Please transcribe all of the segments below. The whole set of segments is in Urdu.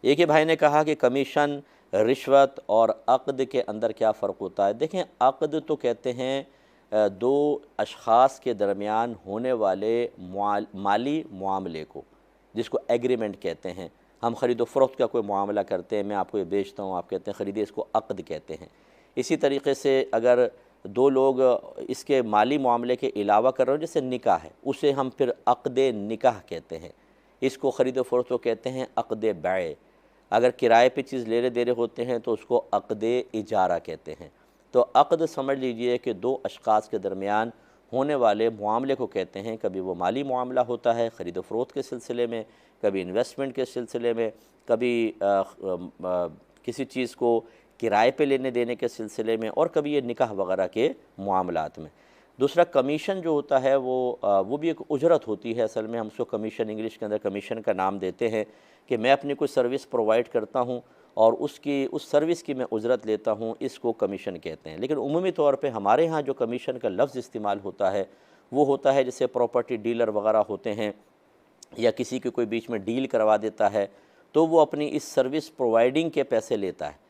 ایک ہی بھائی نے کہا کہ کمیشن، رشوت اور عقد کے اندر کیا فرق ہوتا ہے؟ دیکھیں، عقد تو کہتے ہیں دو اشخاص کے درمیان ہونے والے مالی معاملے کو، جس کو ایگریمنٹ کہتے ہیں۔ ہم خرید و فروخت کا کوئی معاملہ کرتے ہیں، میں آپ کو یہ بیچتا ہوں، آپ کہتے ہیں خریدے، اس کو عقد کہتے ہیں۔ اسی طریقے سے اگر دو لوگ اس کے مالی معاملے کے علاوہ کر رہے ہو، جیسے نکاح ہے، اسے ہم پھر عقد نکاح کہتے ہیں۔ اس کو خرید و فروخت کو کہتے ہیں عقد بیع۔ اگر کرائے پہ چیز لے رہے دے رہے ہوتے ہیں تو اس کو عقد اجارہ کہتے ہیں۔ تو عقد سمجھ لیجئے کہ دو اشخاص کے درمیان ہونے والے معاملے کو کہتے ہیں۔ کبھی وہ مالی معاملہ ہوتا ہے خرید و فروخت کے سلسلے میں، کبھی انویسٹمنٹ کے سلسلے میں، کبھی کسی چیز کو کرائے پہ لینے دینے کے سلسلے میں، اور کبھی یہ نکاح وغیرہ کے معاملات میں۔ دوسرا کمیشن جو ہوتا ہے وہ بھی ایک اجرت ہوتی ہے۔ اصل میں ہم اس کو کمیشن، انگلش کے اندر کمیشن کا نام دیتے ہیں کہ میں اپنی کوئی سروس پرووائڈ کرتا ہوں اور اس سروس کی میں اجرت لیتا ہوں، اس کو کمیشن کہتے ہیں۔ لیکن عمومی طور پہ ہمارے ہاں جو کمیشن کا لفظ استعمال ہوتا ہے وہ ہوتا ہے جیسے پراپرٹی ڈیلر وغیرہ ہوتے ہیں، یا کسی کے کوئی بیچ میں ڈیل کروا دیتا ہے تو وہ اپنی اس سروس پرووائڈنگ کے پیسے لیتا ہے،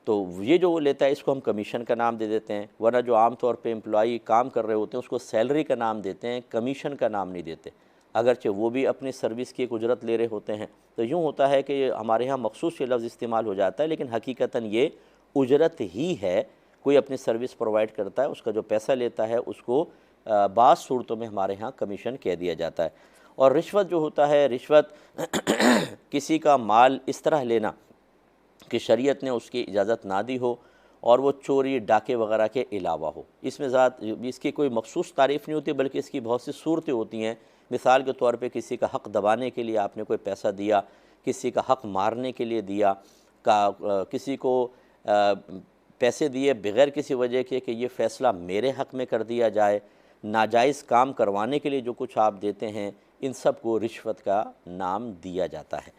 تو یہ جو وہ لیتا ہے اس کو ہم کمیشن کا نام دے دیتے ہیں۔ ورنہ جو عام طور پہ امپلائی کام کر رہے ہوتے ہیں اس کو سیلری کا نام دیتے ہیں، کمیشن کا نام نہیں دیتے، اگرچہ وہ بھی اپنی سروس کی ایک اجرت لے رہے ہوتے ہیں۔ تو یوں ہوتا ہے کہ ہمارے ہاں مخصوص یہ لفظ استعمال ہو جاتا ہے، لیکن حقیقتاً یہ اجرت ہی ہے۔ کوئی اپنی سروس پرووائڈ کرتا ہے، اس کا جو پیسہ لیتا ہے اس کو بعض صورتوں میں ہمارے ہاں کمیشن کہہ دیا جاتا ہے۔ اور رشوت جو ہوتا ہے، رشوت کسی کا مال اس طرح لینا کہ شریعت نے اس کی اجازت نہ دی ہو اور وہ چوری ڈاکے وغیرہ کے علاوہ ہو۔ اس کی کوئی مخصوص تعریف نہیں ہوتی، بلکہ اس کی بہت سی صورتیں ہوتی ہیں۔ مثال کے طور پہ کسی کا حق دبانے کے لیے آپ نے کوئی پیسہ دیا، کسی کا حق مارنے کے لیے دیا، کسی کو پیسے دیے بغیر کسی وجہ کے کہ یہ فیصلہ میرے حق میں کر دیا جائے، ناجائز کام کروانے کے لیے جو کچھ آپ دیتے ہیں، ان سب کو رشوت کا نام دیا جاتا ہے۔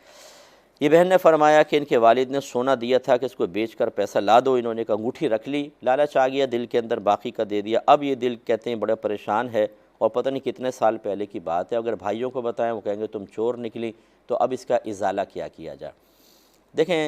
یہ بہن نے فرمایا کہ ان کے والد نے سونا دیا تھا کہ اس کو بیچ کر پیسہ لا دو، انہوں نے ایک انگوٹھی رکھ لی، لالچ آ گیا دل کے اندر، باقی کا دے دیا۔ اب یہ دل کہتے ہیں بڑے پریشان ہے، اور پتہ نہیں کتنے سال پہلے کی بات ہے، اگر بھائیوں کو بتائیں وہ کہیں گے تم چور نکلی، تو اب اس کا ازالہ کیا جائے؟ دیکھیں